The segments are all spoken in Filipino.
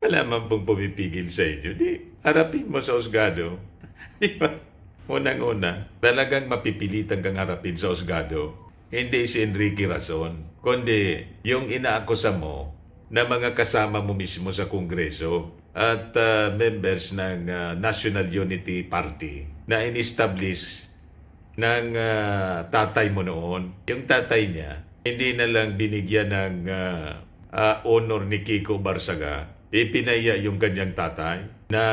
Wala man pong pumipigil sa inyo. Di, harapin mo sa husgado. Di ba? Unang-una, talagang mapipilitan kang harapin sa husgado. Hindi si Enrique Razon, kundi yung inaakusa mo na mga kasama mo mismo sa Kongreso at members ng National Unity Party na in-establish ng tatay mo noon. Yung tatay niya, hindi na lang binigyan ng honor ni Kiko Barsaga, ipinaya yung kanyang tatay na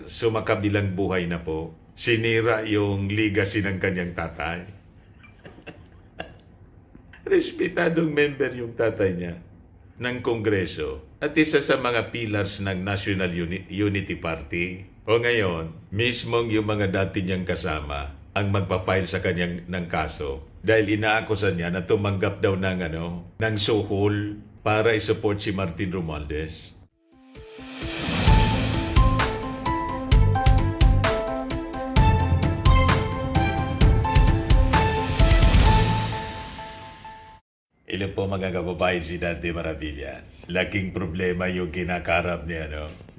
sumakabilang buhay na po. Sinira yung legacy ng kanyang tatay. Respetadong member yung tatay niya ng Kongreso at isa sa mga pillars ng National Unity Party. O ngayon, mismong yung mga dati niyang kasama ang magpa-file sa kanyang ng kaso dahil inaakusan niya na tumanggap daw ng suhol para i-support si Martin Romualdez. Ilan po mga kababayan si Dante Maravillas. Laking problema yung kinakarap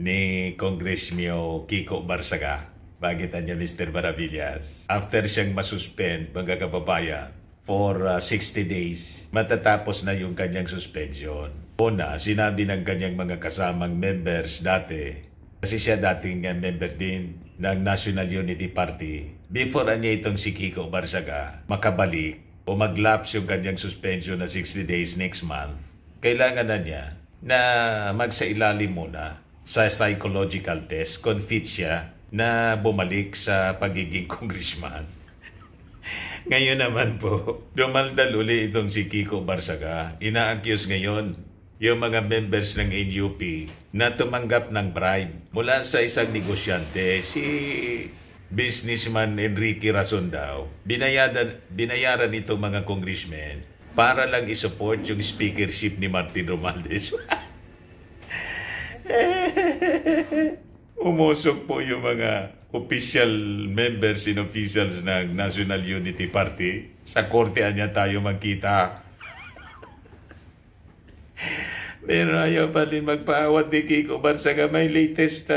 ni Kongresmyo Kiko Barsaga. Bakit niya Mr. Maravillas? After siyang masuspend mga kababayan for 60 days, matatapos na yung kanyang suspension. Una, sinabi ng kanyang mga kasamang members dati, kasi siya dating member din ng National Unity Party, before niya itong si Kiko Barsaga makabalik o mag-lapse yung kanyang suspension na 60 days next month, kailangan na niya na magsailalim muna sa psychological test kung fit siya na bumalik sa pagiging congressman. Ngayon naman po, dumaldal uli itong si Kiko Barsaga. Ina-accuse ngayon yung mga members ng NUP na tumanggap ng bribe mula sa isang negosyante, si businessman Enrique Razon daw. Binayaran ito mga congressmen para lang isupport yung speakership ni Martin Romualdez. Umusok po yung mga official members and officials ng National Unity Party. Sa kortean niya tayo magkita. Pero ayaw pa rin magpaawat ni Kiko Barsaga. May latest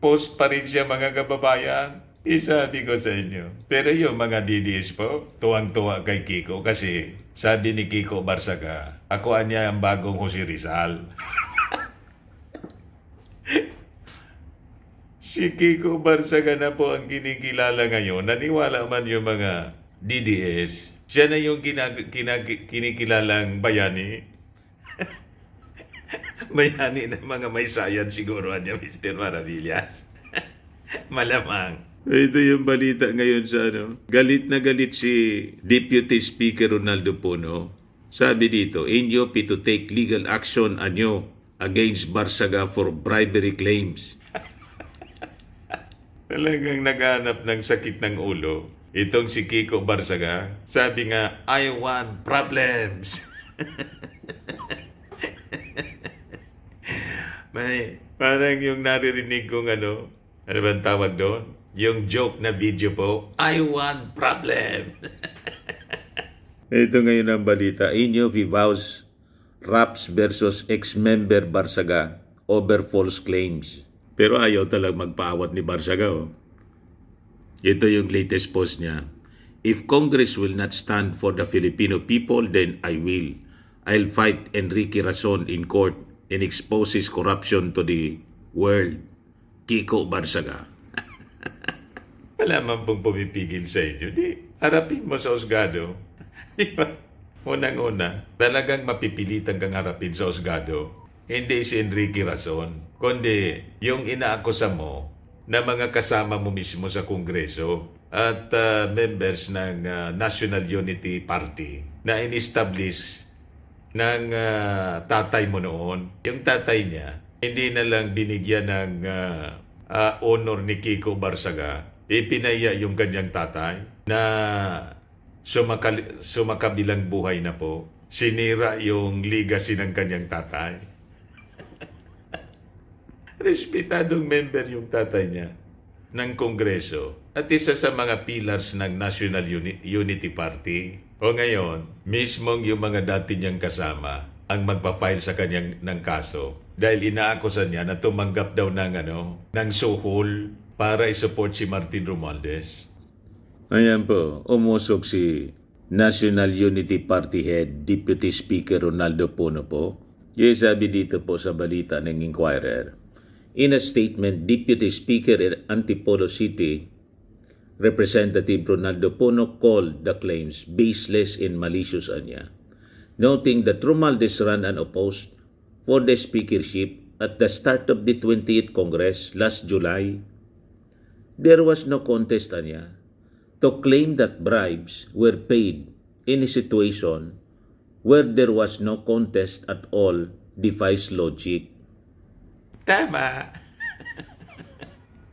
post pa rin siya mga kababayan. Isabi ko sa inyo. Pero yung mga DDS po, tuwang-tuwa kay Kiko kasi sabi ni Kiko Barsaga, ako niya ang bagong Jose Rizal. Si Kiko Barsaga na po ang kinikilala ngayon. Naniwala man yung mga DDS. Siya na yung kinikilalang bayani. Bayani ng mga may sayan siguro niya, Mr. Maravillas. Malamang. Ito yung balita ngayon sa Galit na galit si Deputy Speaker Ronaldo Puno. Sabi dito, NUP to take legal action against Barsaga for bribery claims. Talagang naghanap ng sakit ng ulo. Itong si Kiko Barsaga, sabi nga, I want problems. May, parang yung naririnig kong ano bang tawag doon? Yung joke na video po, I want problem. Ito ngayon ang balita. NUP vows Raps versus ex-member Barsaga over false claims. Pero ayaw talagang magpaawat ni Barsaga. Oh. Ito yung latest post niya. If Congress will not stand for the Filipino people, then I will. I'll fight Enrique Razon in court and expose his corruption to the world. Kiko Barsaga. Wala man pong pumipigil sa inyo. Di, harapin mo sa husgado. Di ba? Unang-una, talagang mapipilitan kang harapin sa husgado. Hindi si Enrique Razon, kundi yung inaakusa mo na mga kasama mo mismo sa Kongreso at members ng National Unity Party na in-establish ng tatay mo noon. Yung tatay niya, hindi na lang binigyan ng honor ni Kiko Barsaga, ipinaya yung kanyang tatay na sumakabilang buhay na po. Sinira yung legacy ng kanyang tatay. Respetadong member yung tatay niya ng Kongreso at isa sa mga pillars ng National Unity Party. O ngayon, mismong yung mga dati niyang kasama ang magpa-file sa kanyang ng kaso dahil inaakusan niya na tumanggap daw ng suhol para i-support si Martin Romualdez. Ayan po, umusok si National Unity Party Head Deputy Speaker Ronaldo Puno po. Yung sabi dito po sa balita ng Inquirer. In a statement, Deputy Speaker in Antipolo City, Representative Ronaldo Puno called the claims baseless and malicious anya, noting that Romualdez ran unopposed for the speakership at the start of the 20th Congress last July. There was no contest anya to claim that bribes were paid in a situation where there was no contest at all defies logic. Tama.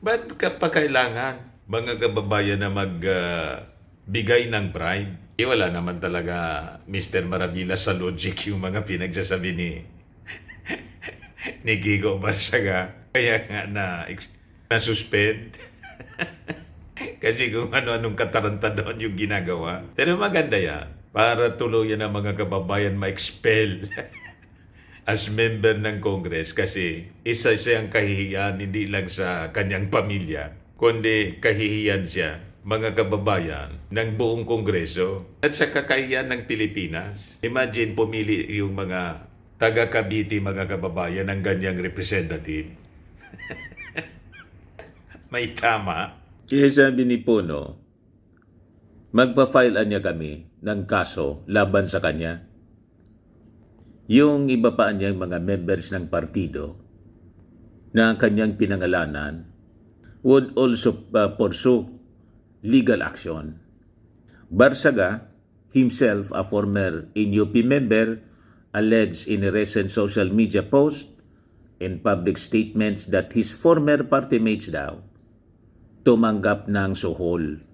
Ba't ka pa kailangan mga kababayan na magbigay ng bribe? Wala naman talaga, Mr. Marabila, sa logic yung mga pinagsasabi ni Gigo Barsaga. Kaya nga na-suspend. Kasi kung ano-anong katarantadon yung ginagawa. Pero maganda yan. Para tuluyan ang mga kababayan ma-expel as member ng Congress. Kasi isa siyang kahihiyan hindi lang sa kanyang pamilya, kundi kahihiyan siya, mga kababayan, ng buong Kongreso at sa kakahiyan ng Pilipinas. Imagine pumili yung mga taga-Cavite, mga kababayan, ng ganyang representative. May tama. Kaya sabi ni Puno, magpa-file niya kami ng kaso laban sa kanya. Yung iba pa niyang mga members ng partido na kanyang pinangalanan would also pursue legal action. Barsaga, himself a former NUP member, alleged in a recent social media post and public statements that his former party mates daw tumanggap ng suhol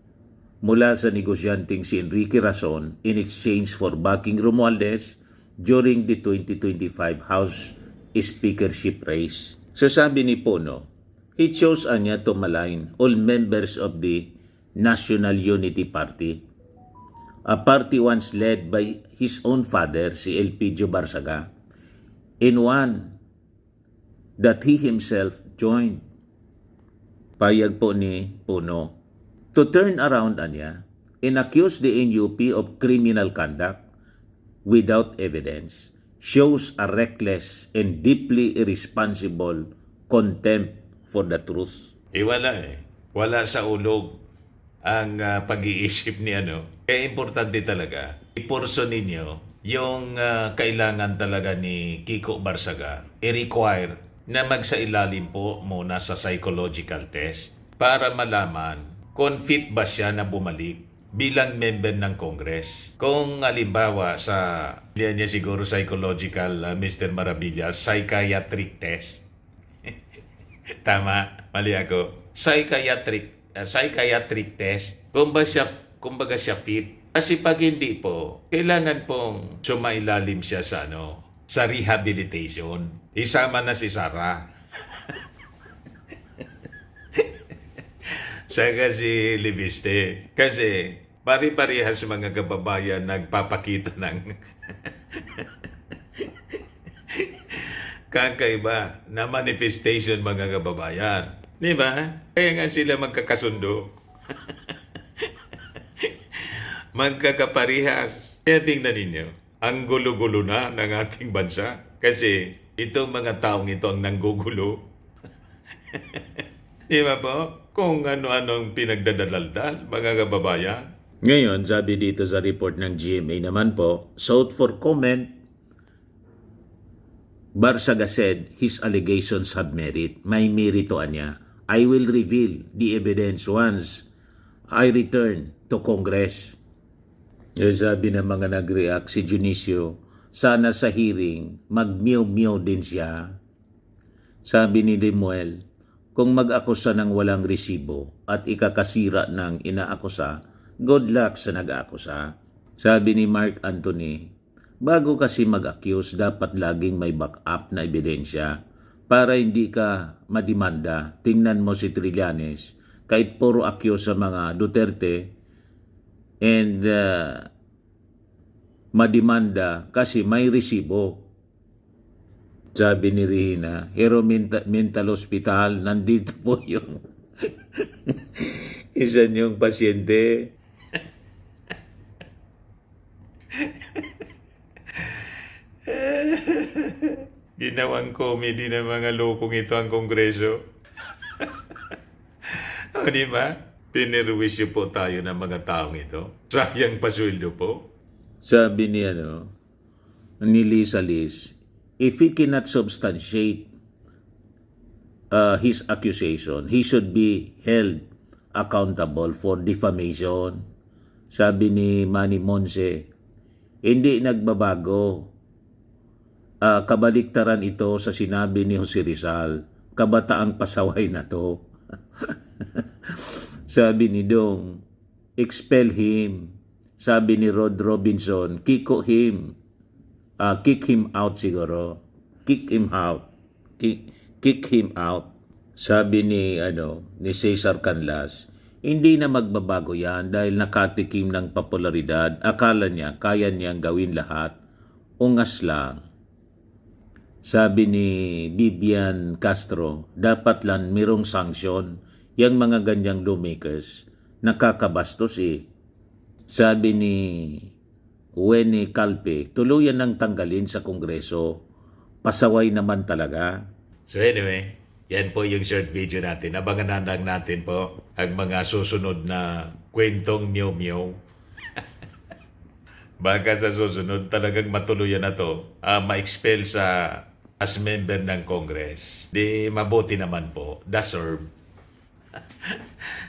mula sa negosyanteng si Enrique Razon in exchange for backing Romualdez during the 2025 House Speakership race. So sabi ni Puno, he chose anya to malign all members of the National Unity Party, a party once led by his own father, si Elpidio Barsaga, in one that he himself joined. Payag po ni Puno to turn around anya and accuse the NUP of criminal conduct without evidence shows a reckless and deeply irresponsible contempt for the truth. Wala eh. Wala sa ulog ang pag-iisip ni Kaya importante talaga, ipurso ninyo yung kailangan talaga ni Kiko Barsaga, i-require na magsailalim po muna sa psychological test para malaman kung fit ba siya na bumalik bilang member ng Congress. Kung halimbawa yan niya siguro psychological, Mr. Marabilla, psychiatric test. Tama? Mali ako. Psychiatric test. Kumbaga siya fit. Kasi pag hindi po, kailangan pong sumailalim siya sa rehabilitation. Isama na si Sarah. Saka si Libiste. Kasi pari-parihas mga kababayan nagpapakita ng kakaiba na manifestation mga kababayan. Di ba? Kaya nga sila magkakasundo. Magkakaparihas. Kaya tingnan ninyo, ang gulo-gulo na ng ating bansa. Kasi itong mga taong ito ang nanggugulo. Di ba po? Kung ano-anong pinagdadaldal, mga kababayan. Ngayon, sabi dito sa report ng GMA naman po, sought for comment, Barsaga said his allegations have merit. May merito niya. I will reveal the evidence once I return to Congress. Sabi ng mga nag-react si Junicio, sana sa hearing, mag-meow-meow din siya. Sabi ni Lemuel, kung mag-akusa ng walang resibo at ikakasira ng inaakusa, good luck sa nag-akusa. Sabi ni Mark Anthony, bago kasi mag-accuse, dapat laging may backup na ebidensya para hindi ka madimanda. Tingnan mo si Trillanes, kahit puro accuse sa mga Duterte and madimanda kasi may resibo. Sabi ni Rihina, Hero Mental Hospital, nandito po yung isa niyong pasyente. Ginawang comedy ng mga lokong ito ang Kongreso. O di ba? Pinirwisyo po tayo ng mga taong ito. Sayang pasweldo po. Sabi ni ni Lisa Liz, if he cannot substantiate his accusation, he should be held accountable for defamation. Sabi ni Manny Monse, hindi nagbabago. Kabaliktaran ito sa sinabi ni Jose Rizal, kabataang pasaway na to. Sabi ni Dong, expel him. Sabi ni Rod Robinson, kick him out siguro. Kick him out. Kick him out. Sabi ni Cesar Canlas, hindi na magbabago yan dahil nakatikim ng popularidad. Akala niya kaya niyang gawin lahat. Ungas lang. Sabi ni Vivian Castro, dapat lang mirong sanksyon yang mga ganyang lawmakers. Nakakabastos eh. Sabi ni Wenny Calpe, tuluyan ng tanggalin sa Kongreso. Pasaway naman talaga. So anyway, yan po yung short video natin. Abangan lang natin po ang mga susunod na kwentong meow-meow. Baka sa susunod talagang matuluyan na to, ma-expel sa as member ng Congress. Di mabuti naman po, deserve.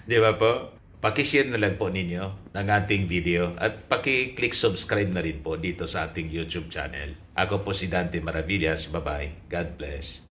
Di ba po? Paki-share na lang po ninyo ng ating video at paki-click subscribe na rin po dito sa ating YouTube channel. Ako po si Dante Maravillas. Bye-bye. God bless.